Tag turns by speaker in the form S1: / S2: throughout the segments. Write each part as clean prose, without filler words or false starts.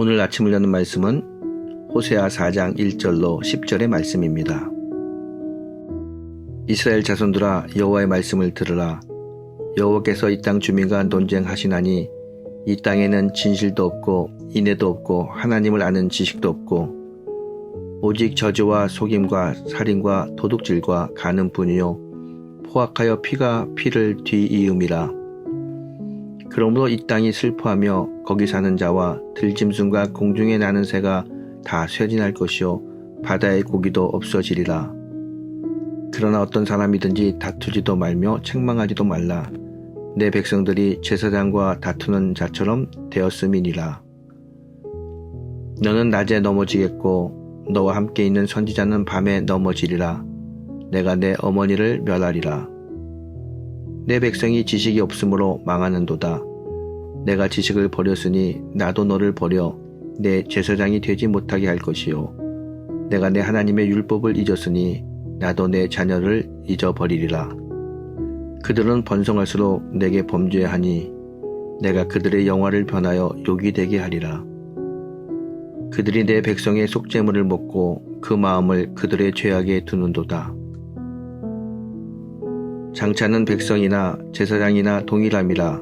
S1: 오늘 아침을 여는 말씀은 호세아 4장 1절로 10절의 말씀입니다. 이스라엘 자손들아, 여호와의 말씀을 들으라. 여호와께서 이 땅 주민과 논쟁하시나니 이 땅에는 진실도 없고 인애도 없고 하나님을 아는 지식도 없고 오직 저주와 속임과 살인과 도둑질과 가는 뿐이요 포악하여 피가 피를 뒤이음이라. 그러므로 이 땅이 슬퍼하며 거기 사는 자와 들짐승과 공중에 나는 새가 다 쇠진할 것이요 바다의 고기도 없어지리라. 그러나 어떤 사람이든지 다투지도 말며 책망하지도 말라. 내 백성들이 제사장과 다투는 자처럼 되었음이니라. 너는 낮에 넘어지겠고 너와 함께 있는 선지자는 밤에 넘어지리라. 내가 내 어머니를 멸하리라. 내 백성이 지식이 없으므로 망하는도다. 내가 지식을 버렸으니 나도 너를 버려 내 제사장이 되지 못하게 할 것이요 내가 내 하나님의 율법을 잊었으니 나도 내 자녀를 잊어버리리라. 그들은 번성할수록 내게 범죄하니 내가 그들의 영화를 변하여 욕이 되게 하리라. 그들이 내 백성의 속죄물을 먹고 그 마음을 그들의 죄악에 두는도다. 장차는 백성이나 제사장이나 동일함이라.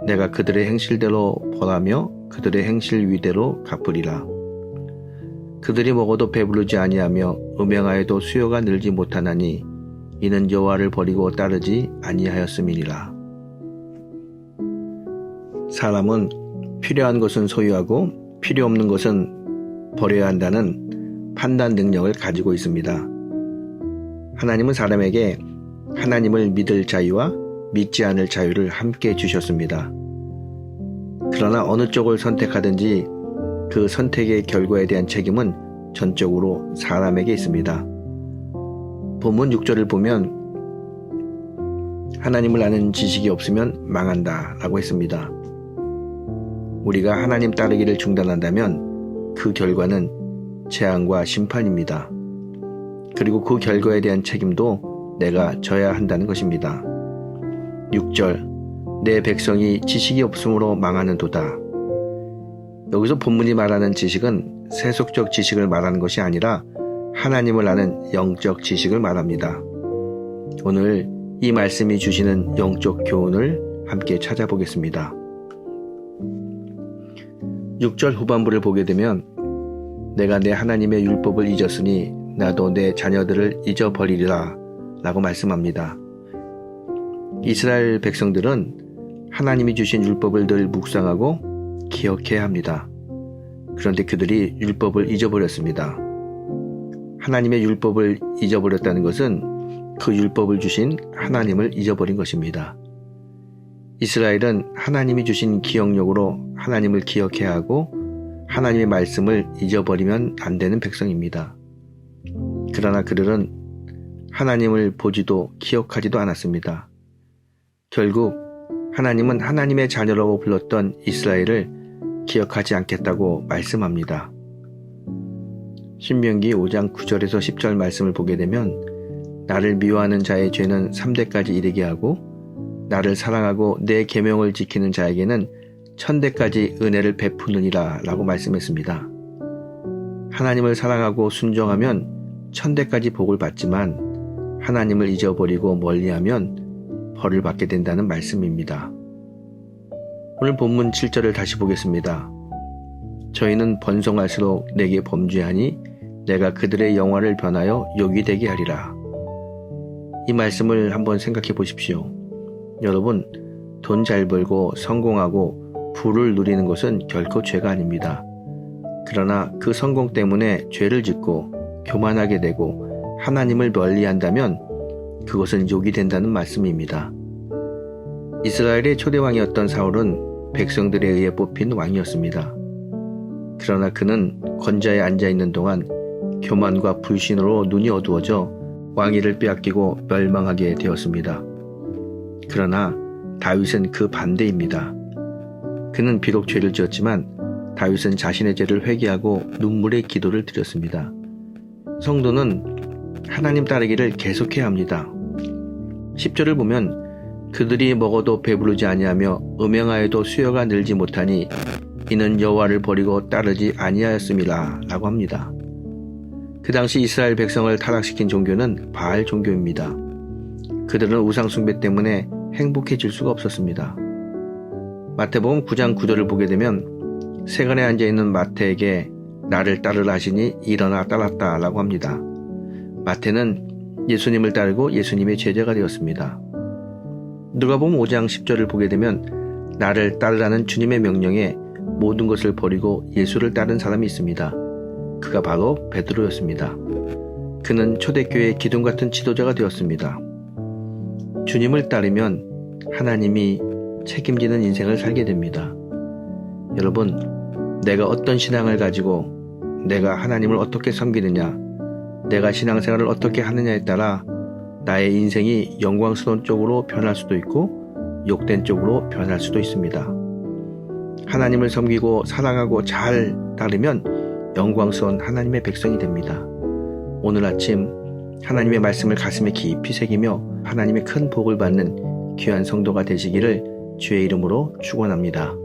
S1: 내가 그들의 행실대로 벌하며 그들의 행실 위대로 갚으리라. 그들이 먹어도 배부르지 아니하며 음행하여도 수요가 늘지 못하나니 이는 여호와를 버리고 따르지 아니하였음이니라. 사람은 필요한 것은 소유하고 필요 없는 것은 버려야 한다는 판단 능력을 가지고 있습니다. 하나님은 사람에게 하나님을 믿을 자유와 믿지 않을 자유를 함께 주셨습니다. 그러나 어느 쪽을 선택하든지 그 선택의 결과에 대한 책임은 전적으로 사람에게 있습니다. 본문 6절을 보면 하나님을 아는 지식이 없으면 망한다 라고 했습니다. 우리가 하나님 따르기를 중단한다면 그 결과는 재앙과 심판입니다. 그리고 그 결과에 대한 책임도 내가 져야 한다는 것입니다. 6절, 내 백성이 지식이 없으므로 망하는도다. 여기서 본문이 말하는 지식은 세속적 지식을 말하는 것이 아니라 하나님을 아는 영적 지식을 말합니다. 오늘 이 말씀이 주시는 영적 교훈을 함께 찾아보겠습니다. 6절 후반부를 보게 되면 내가 내 하나님의 율법을 잊었으니 나도 내 자녀들을 잊어버리리라 라고 말씀합니다. 이스라엘 백성들은 하나님이 주신 율법을 늘 묵상하고 기억해야 합니다. 그런데 그들이 율법을 잊어버렸습니다. 하나님의 율법을 잊어버렸다는 것은 그 율법을 주신 하나님을 잊어버린 것입니다. 이스라엘은 하나님이 주신 기억력으로 하나님을 기억해야 하고 하나님의 말씀을 잊어버리면 안 되는 백성입니다. 그러나 그들은 하나님을 보지도 기억하지도 않았습니다. 결국 하나님은 하나님의 자녀라고 불렀던 이스라엘을 기억하지 않겠다고 말씀합니다. 신명기 5장 9절에서 10절 말씀을 보게 되면 나를 미워하는 자의 죄는 3대까지 이르게 하고 나를 사랑하고 내 계명을 지키는 자에게는 1000대까지 은혜를 베푸느니라 라고 말씀했습니다. 하나님을 사랑하고 순종하면 1000대까지 복을 받지만 하나님을 잊어버리고 멀리하면 벌을 받게 된다는 말씀입니다. 오늘 본문 7절을 다시 보겠습니다. 저희는 번성할수록 내게 범죄하니 내가 그들의 영화를 변하여 욕이 되게 하리라. 이 말씀을 한번 생각해 보십시오. 여러분, 돈 잘 벌고 성공하고 부를 누리는 것은 결코 죄가 아닙니다. 그러나 그 성공 때문에 죄를 짓고 교만하게 되고 하나님을 멀리한다면 그것은 욕이 된다는 말씀입니다. 이스라엘의 초대왕이었던 사울은 백성들에 의해 뽑힌 왕이었습니다. 그러나 그는 권좌에 앉아있는 동안 교만과 불신으로 눈이 어두워져 왕위를 빼앗기고 멸망하게 되었습니다. 그러나 다윗은 그 반대입니다. 그는 비록 죄를 지었지만 다윗은 자신의 죄를 회개하고 눈물의 기도를 드렸습니다. 성도는 하나님 따르기를 계속해야 합니다. 10절을 보면 그들이 먹어도 배부르지 아니하며 음행하여도 수요가 늘지 못하니 이는 여호와를 버리고 따르지 아니하였음이라 라고 합니다. 그 당시 이스라엘 백성을 타락시킨 종교는 바알 종교입니다. 그들은 우상 숭배 때문에 행복해질 수가 없었습니다. 마태복음 9장 9절을 보게 되면 세간에 앉아있는 마태에게 나를 따르라 하시니 일어나 따랐다 라고 합니다. 마태는 예수님을 따르고 예수님의 제자가 되었습니다. 누가복음 5장 10절을 보게 되면 나를 따르라는 주님의 명령에 모든 것을 버리고 예수를 따른 사람이 있습니다. 그가 바로 베드로였습니다. 그는 초대교회의 기둥 같은 지도자가 되었습니다. 주님을 따르면 하나님이 책임지는 인생을 살게 됩니다. 여러분, 내가 어떤 신앙을 가지고 내가 하나님을 어떻게 섬기느냐, 내가 신앙생활을 어떻게 하느냐에 따라 나의 인생이 영광스러운 쪽으로 변할 수도 있고 욕된 쪽으로 변할 수도 있습니다. 하나님을 섬기고 사랑하고 잘 따르면 영광스러운 하나님의 백성이 됩니다. 오늘 아침 하나님의 말씀을 가슴에 깊이 새기며 하나님의 큰 복을 받는 귀한 성도가 되시기를 주의 이름으로 축원합니다.